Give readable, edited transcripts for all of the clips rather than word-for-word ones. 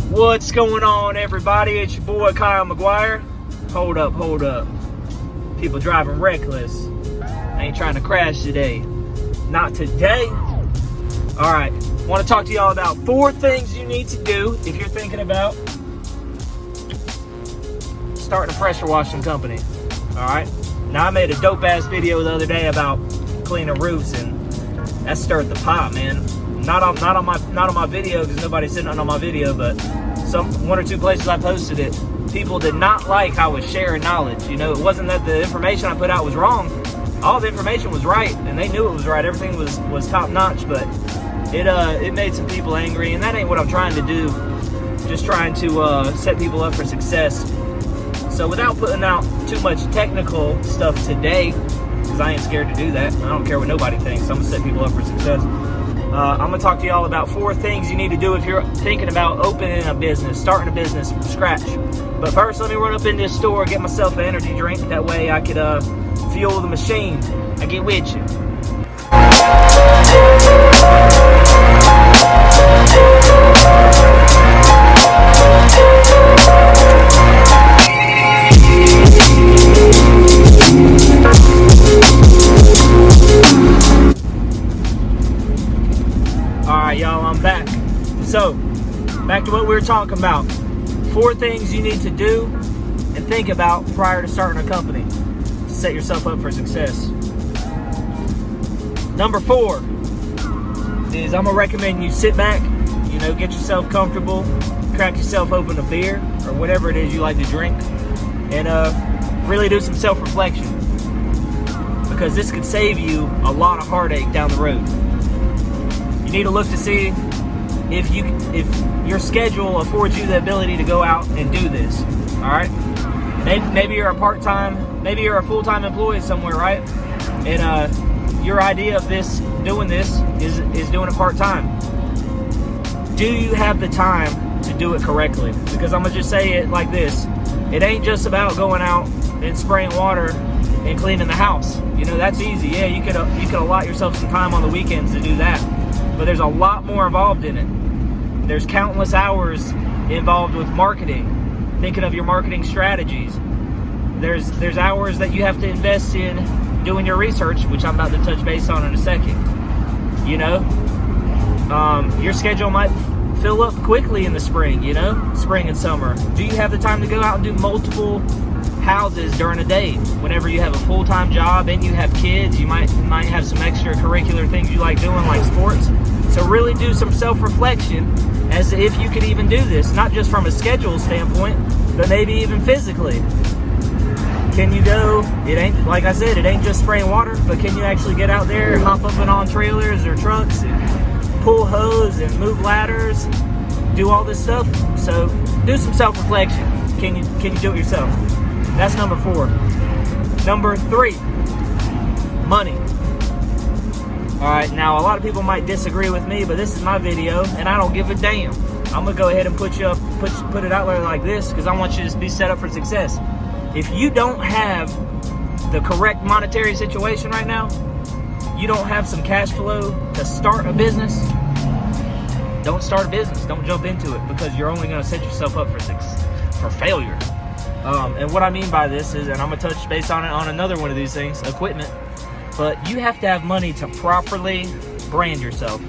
What's going on, everybody? It's your boy Kyle McGuire. Hold up. People driving reckless. I ain't trying to crash today. Not today. Alright, want to talk to y'all about 4 things you need to do if you're thinking about starting a pressure washing company. Alright, now I made a dope ass video the other day about cleaning roofs, and that stirred the pot, man. Not on my video, because nobody said nothing on my video, but one or two places I posted it, people did not like how I was sharing knowledge. You know, it wasn't that the information I put out was wrong. All the information was right, and they knew it was right. Everything was top notch, but it made some people angry, and that ain't what I'm trying to do. Just trying to set people up for success. So without putting out too much technical stuff today, because I ain't scared to do that. I don't care what nobody thinks. I'm gonna set people up for success. I'm gonna talk to y'all about 4 things you need to do if you're thinking about opening a business, starting a business from scratch. But first, let me run up in this store, get myself an energy drink. That way I could fuel the machine. I get with you. Alright, y'all, I'm back. So, back to what we were talking about. 4 things you need to do and think about prior to starting a company to set yourself up for success. Number 4 is I'm going to recommend you sit back, get yourself comfortable, crack yourself open a beer or whatever it is you like to drink, and really do some self-reflection, because this could save you a lot of heartache down the road. You need to look to see if your schedule affords you the ability to go out and do this. All right, maybe you're maybe you're a full-time employee somewhere, right? And your idea of doing this is doing it part-time. Do you have the time to do it correctly? Because I'm gonna just say it like this: it ain't just about going out and spraying water and cleaning the house. That's easy. Yeah, you could allot yourself some time on the weekends to do that. But there's a lot more involved in it. There's countless hours involved with marketing, thinking of your marketing strategies. There's hours that you have to invest in doing your research, which I'm about to touch base on in a second. Your schedule might fill up quickly in the spring, spring and summer. Do you have the time to go out and do multiple houses during a day? Whenever you have a full-time job and you have kids, you might have some extracurricular things you like doing, like sports. So really do some self-reflection as to if you could even do this, not just from a schedule standpoint, but maybe even physically. Can you go? It ain't, like I said, it ain't just spraying water, but can you actually get out there and hop up and on trailers or trucks and pull hose and move ladders, do all this stuff? So do some self-reflection. Can you do it yourself? That's number 4. Number 3, money. Alright, now a lot of people might disagree with me, but this is my video, and I don't give a damn. I'm going to go ahead and put it out there like this, because I want you to be set up for success. If you don't have the correct monetary situation right now, you don't have some cash flow to start a business, don't start a business. Don't jump into it, because you're only going to set yourself up for failure. And what I mean by this is, and I'm going to touch base on it on another one of these things, equipment. But you have to have money to properly brand yourself.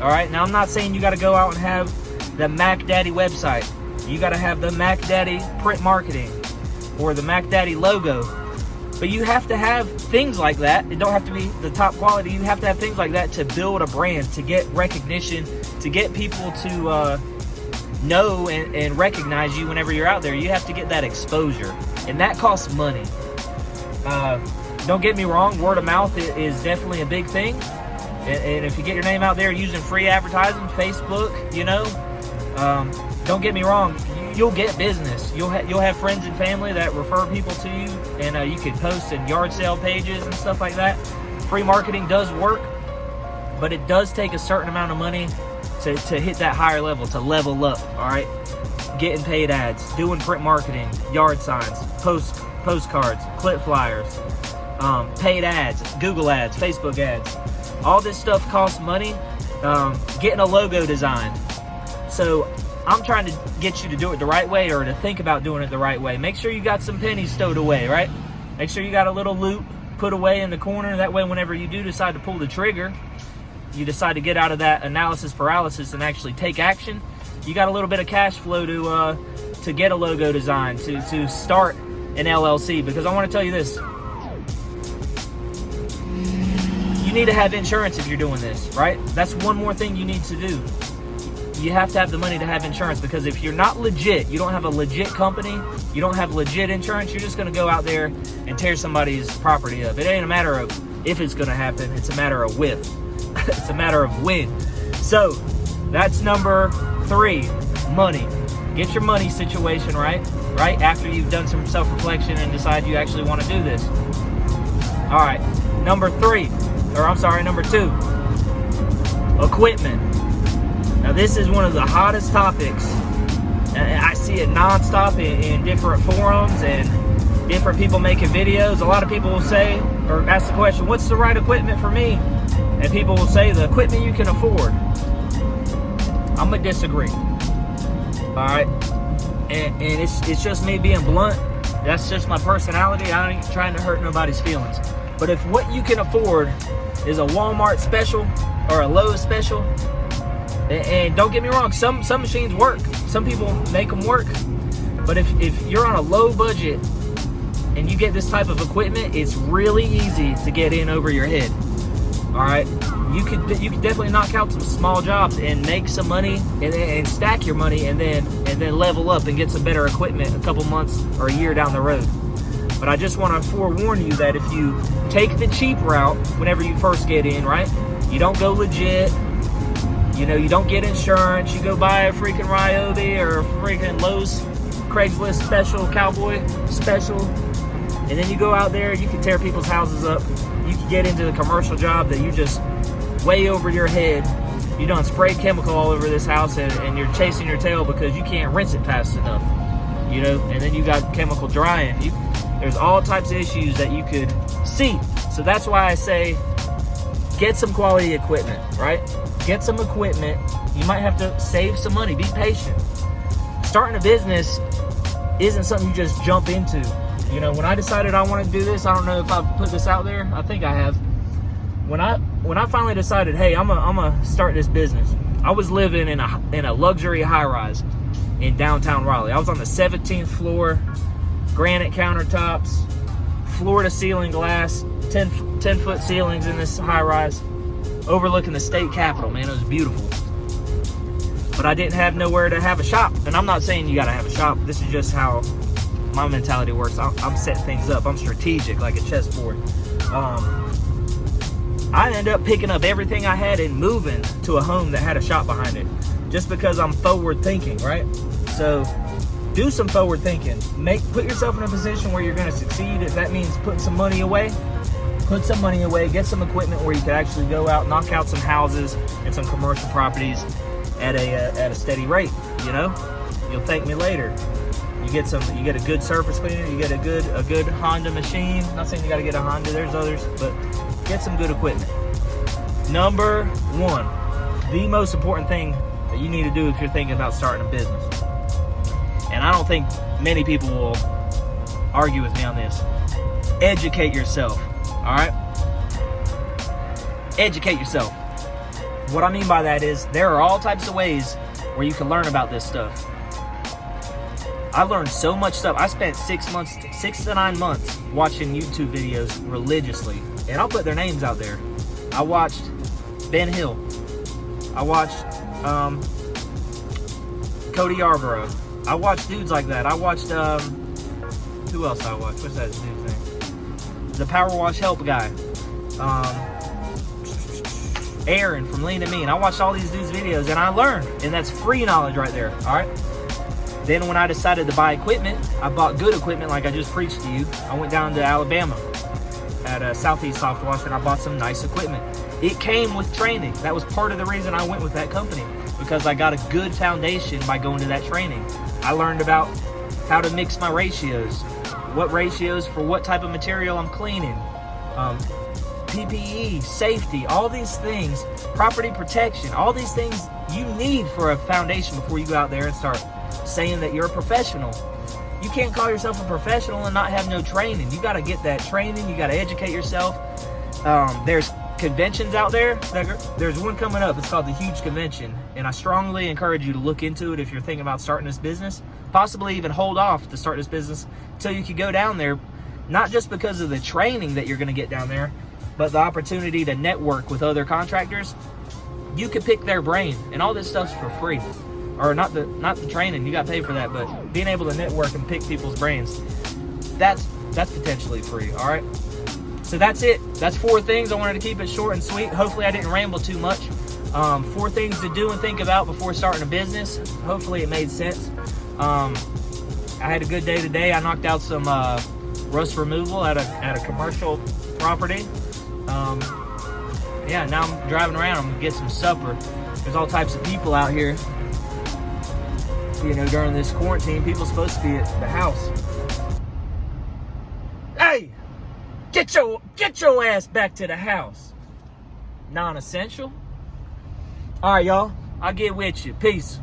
All right? Now, I'm not saying you got to go out and have the Mac Daddy website. You got to have the Mac Daddy print marketing or the Mac Daddy logo. But you have to have things like that. It don't have to be the top quality. You have to have things like that to build a brand, to get recognition, to get people to know and recognize you whenever you're out there. You have to get that exposure, and that costs money. Don't get me wrong, word of mouth is definitely a big thing, and if you get your name out there using free advertising, Facebook, don't get me wrong, you'll get business. You'll have friends and family that refer people to you, and you can post in yard sale pages and stuff like that. Free marketing does work, but it does take a certain amount of money to hit that higher level, to level up. All right, getting paid ads, doing print marketing, yard signs, postcards, clip flyers, paid ads, Google ads, Facebook ads. All this stuff costs money. Getting a logo designed. So I'm trying to get you to do it the right way, or to think about doing it the right way. Make sure you got some pennies stowed away, right? Make sure you got a little loot put away in the corner. That way, whenever you do decide to pull the trigger, you decide to get out of that analysis paralysis and actually take action, you got a little bit of cash flow to get a logo design, to start an LLC. Because I want to tell you this, you need to have insurance if you're doing this, right? That's one more thing you need to do. You have to have the money to have insurance, because if you're not legit, you don't have a legit company, you don't have legit insurance, you're just going to go out there and tear somebody's property up. It ain't a matter of if it's going to happen, it's a matter of if. It's a matter of when. So that's number 3, money. Get your money situation right after you've done some self-reflection and decide you actually want to do this. All right, number 2, equipment. Now this is one of the hottest topics, and I see it nonstop in different forums and different people making videos. A lot of people will say, or ask the question, what's the right equipment for me? And people will say the equipment you can afford. I'm gonna disagree. All right, and it's just me being blunt. That's just my personality. I ain't trying to hurt nobody's feelings. But if what you can afford is a Walmart special or a Lowe's special, and don't get me wrong, some machines work. Some people make them work. But if you're on a low budget and you get this type of equipment, it's really easy to get in over your head. All right, you could definitely knock out some small jobs and make some money, and stack your money, and then level up and get some better equipment a couple months or a year down the road. But I just want to forewarn you that if you take the cheap route whenever you first get in, right, you don't go legit. You know, you don't get insurance. You go buy a freaking Ryobi or a freaking Lowe's Craigslist special, cowboy special, and then you go out there, you can tear people's houses up. You can get into the commercial job that you just way over your head. You done sprayed chemical all over this house, and you're chasing your tail because you can't rinse it fast enough. You know, and then you got chemical drying. There's all types of issues that you could see. So that's why I say, get some quality equipment, right? Get some equipment. You might have to save some money. Be patient. Starting a business isn't something you just jump into. You know, when I decided I wanted to do this, I don't know if I've put this out there. I think I have. When I finally decided, hey, I'm gonna start this business, I was living in a luxury high-rise in downtown Raleigh. I was on the 17th floor, granite countertops, floor-to-ceiling glass, 10-foot ceilings in this high-rise, overlooking the state capitol. Man, it was beautiful. But I didn't have nowhere to have a shop. And I'm not saying you gotta have a shop. This is just how my mentality works. I'm setting things up. I'm strategic, like a chessboard. I ended up picking up everything I had and moving to a home that had a shop behind it, just because I'm forward thinking, right? So do some forward thinking. Put yourself in a position where you're going to succeed. If that means putting some money away, put some money away. Get some equipment where you can actually go out, knock out some houses and some commercial properties at a steady rate. You know, you'll thank me later. You get a good surface cleaner. You get a good Honda machine. Not saying you got to get a Honda. There's others, but get some good equipment. Number 1, the most important thing that you need to do if you're thinking about starting a business, and I don't think many people will argue with me on this: educate yourself. All right, educate yourself. What I mean by that is there are all types of ways where you can learn about this stuff. I learned so much stuff. I spent 6 to 9 months watching YouTube videos religiously, and I'll put their names out there. I watched Ben Hill. I watched Cody Yarborough. I watched dudes like that. I watched who else I watched? What's that dude's name? The Power Wash Help guy. Aaron from Lean and Mean. I watched all these dudes' videos and I learned, and that's free knowledge right there. All right. Then when I decided to buy equipment, I bought good equipment like I just preached to you. I went down to Alabama at Southeast SOFTWASH and I bought some nice equipment. It came with training. That was part of the reason I went with that company, because I got a good foundation by going to that training. I learned about how to mix my ratios, what ratios for what type of material I'm cleaning, PPE, safety, all these things, property protection, all these things you need for a foundation before you go out there and start saying that you're a professional. You can't call yourself a professional and not have no training. You got to get that training. You got to educate yourself. There's conventions out there. There's one coming up. It's called the Huge Convention, and I strongly encourage you to look into it if you're thinking about starting this business. Possibly even hold off to start this business until you can go down there, not just because of the training that you're going to get down there, but the opportunity to network with other contractors. You could pick their brain, and all this stuff's for free. Or not the training, you got to pay for that, but being able to network and pick people's brains, that's potentially free. All right, so that's it. That's 4 things. I wanted to keep it short and sweet. Hopefully I didn't ramble too much. 4 things to do and think about before starting a business. Hopefully it made sense. I had a good day today. I knocked out some rust removal at a commercial property. Yeah, now I'm driving around. I'm gonna get some supper. There's all types of people out here. You know, during this quarantine, people supposed to be at the house. Hey, get your ass back to the house. Non-essential. All right, y'all. I'll get with you. Peace.